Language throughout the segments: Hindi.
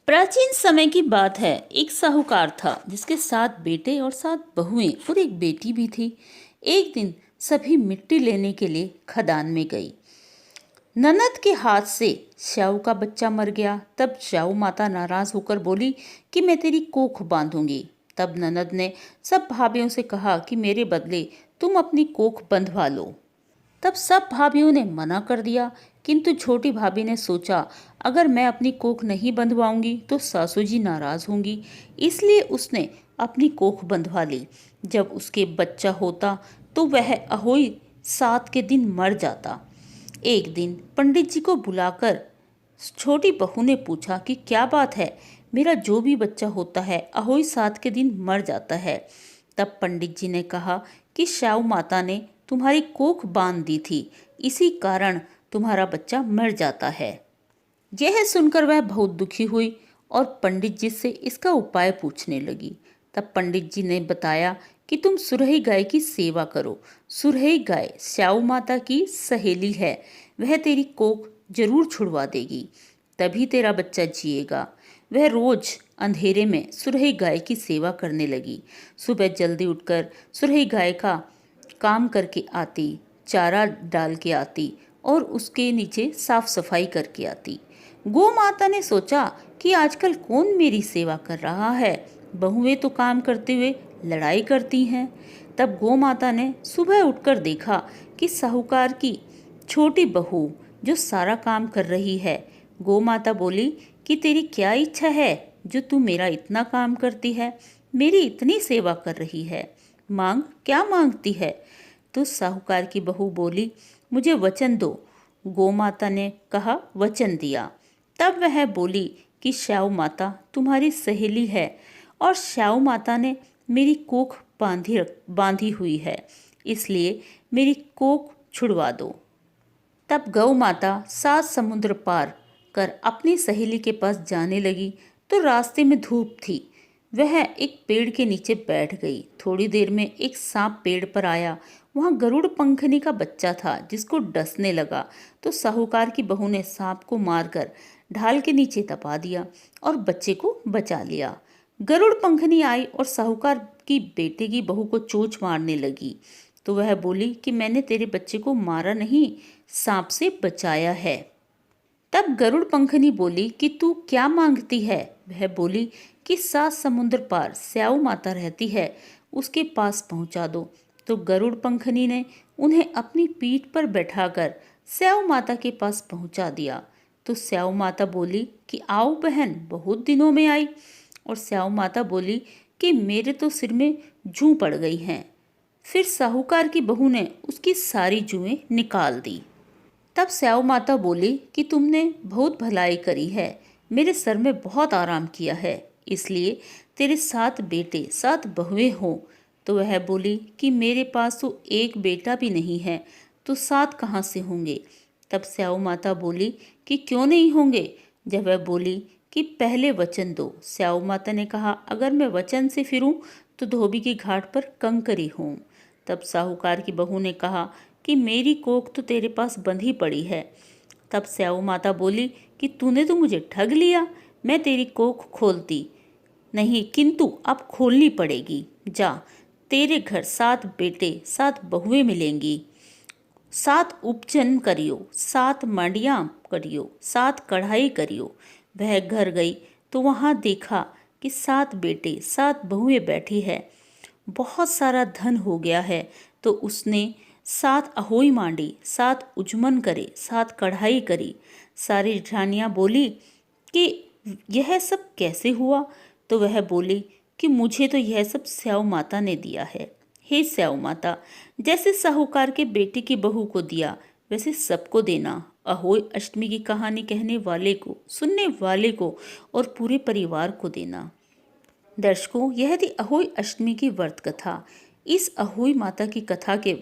प्राचीन समय की बात है। एक साहूकार था जिसके 7 बेटे और 7 बहुएं और एक बेटी भी थी। एक दिन सभी मिट्टी लेने के लिए खदान में गई। ननद के हाथ से श्याऊ का बच्चा मर गया। तब श्याऊ माता नाराज होकर बोली कि मैं तेरी कोख बांधूंगी। तब ननद ने सब भाभियों से कहा कि मेरे बदले तुम अपनी कोख बंधवा लो। तब सब भाभीियों ने मना कर दिया, किंतु छोटी भाभी ने सोचा अगर मैं अपनी कोख नहीं बंधवाऊंगी तो सासू जी नाराज होंगी, इसलिए उसने अपनी कोख बंधवा ली। जब उसके बच्चा होता तो वह अहोई 7 के दिन मर जाता। एक दिन पंडित जी को बुलाकर छोटी बहू ने पूछा कि क्या बात है, मेरा जो भी बच्चा होता है अहोई 7 के दिन मर जाता है। तब पंडित जी ने कहा कि श्याऊ माता ने तुम्हारी कोख बांध दी थी, इसी कारण तुम्हारा बच्चा मर जाता है। यह सुनकर वह बहुत दुखी हुई और पंडित जी से इसका उपाय पूछने लगी। तब पंडित जी ने बताया कि तुम सुरही गाय की सेवा करो। सुरही गाय श्याऊ माता की सहेली है, वह तेरी कोख जरूर छुड़वा देगी, तभी तेरा बच्चा जिएगा। वह रोज अंधेरे में सुरही गाय की सेवा करने लगी। सुबह जल्दी उठकर सुरही गाय का काम करके आती, चारा डाल के आती और उसके नीचे साफ सफाई करके आती। गौ माता ने सोचा कि आजकल कौन मेरी सेवा कर रहा है, बहुएं तो काम करते हुए लड़ाई करती हैं। तब गौ माता ने सुबह उठकर देखा कि साहूकार की छोटी बहू जो सारा काम कर रही है। गौ माता बोली कि तेरी क्या इच्छा है जो तू मेरा इतना काम करती है, मेरी इतनी सेवा कर रही है, मांग, क्या मांगती है। तो साहूकार की बहू बोली मुझे वचन दो। गौ माता ने कहा वचन दिया। तब वह बोली कि श्याऊ माता तुम्हारी सहेली है और श्याऊ माता ने मेरी कोख बांधी हुई है, इसलिए मेरी कोख छुड़वा दो। तब गौ माता 7 समुद्र पार कर अपनी सहेली के पास जाने लगी तो रास्ते में धूप थी। वह एक पेड़ के नीचे बैठ गई। थोड़ी देर में एक सांप पेड़ पर आया। वहां गरुड़ पंखनी का बच्चा था जिसको डसने लगा, तो साहूकार की बहू ने सांप को मारकर ढाल के नीचे दबा दिया और बच्चे को बचा लिया। गरुड़ पंखनी आई और साहूकार की बेटे की बहू को चोंच मारने लगी, तो वह बोली कि मैंने तेरे बच्चे को मारा नहीं, सांप से बचाया है। तब गरुड़ पंखनी बोली कि तू क्या मांगती है। वह बोली कि 7 समुद्र पार श्याऊ माता रहती है, उसके पास पहुंचा दो। तो गरुड़ पंखनी ने उन्हें अपनी पीठ पर बैठाकर श्याऊ माता के पास पहुंचा दिया। तो श्याऊ माता बोली कि आओ बहन, बहुत दिनों में आई। और श्याऊ माता बोली कि मेरे तो सिर में जूं पड़ गई हैं। फिर साहूकार की बहू ने उसकी सारी जुएं निकाल दी। तब श्याऊ माता बोली कि तुमने बहुत भलाई करी है, मेरे सर में बहुत आराम किया है, इसलिए तेरे 7 बेटे 7 बहुएं हों। तो वह बोली कि मेरे पास तो एक बेटा भी नहीं है, तो 7 कहाँ से होंगे। तब श्याऊ माता बोली कि क्यों नहीं होंगे। जब वह बोली कि पहले वचन दो। श्याऊ माता ने कहा अगर मैं वचन से फिरूं तो धोबी की घाट पर कंकरी हूँ। तब साहूकार की बहू ने कहा कि मेरी कोख तो तेरे पास बंधी पड़ी है। तब श्याऊ माता बोली कि तूने तो मुझे ठग लिया, मैं तेरी कोख खोलती नहीं, किंतु अब खोलनी पड़ेगी। जा, तेरे घर 7 बेटे 7 बहुएं मिलेंगी। 7 उपचन करियो, 7 मांडियाँ करियो, 7 कढ़ाई करियो। वह घर गई तो वहां देखा कि 7 बेटे 7 बहुएं बैठी है। बहुत सारा धन हो गया है, तो उसने 7 अहोई मांडी, 7 उजमन करे, 7 कढ़ाई करी। सारी ठानियाँ बोली कि यह सब कैसे हुआ। तो वह बोली कि मुझे तो यह सब श्याऊ माता ने दिया है। हे श्याऊ माता, जैसे साहूकार के बेटे की बहू को दिया वैसे सबको देना। अहोई अष्टमी की कहानी कहने वाले को, सुनने वाले को और पूरे परिवार को देना। दर्शकों, यह थी अहोई अष्टमी की व्रत कथा। इस अहोई माता की कथा के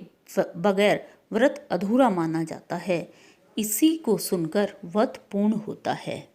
बगैर व्रत अधूरा माना जाता है। इसी को सुनकर व्रत पूर्ण होता है।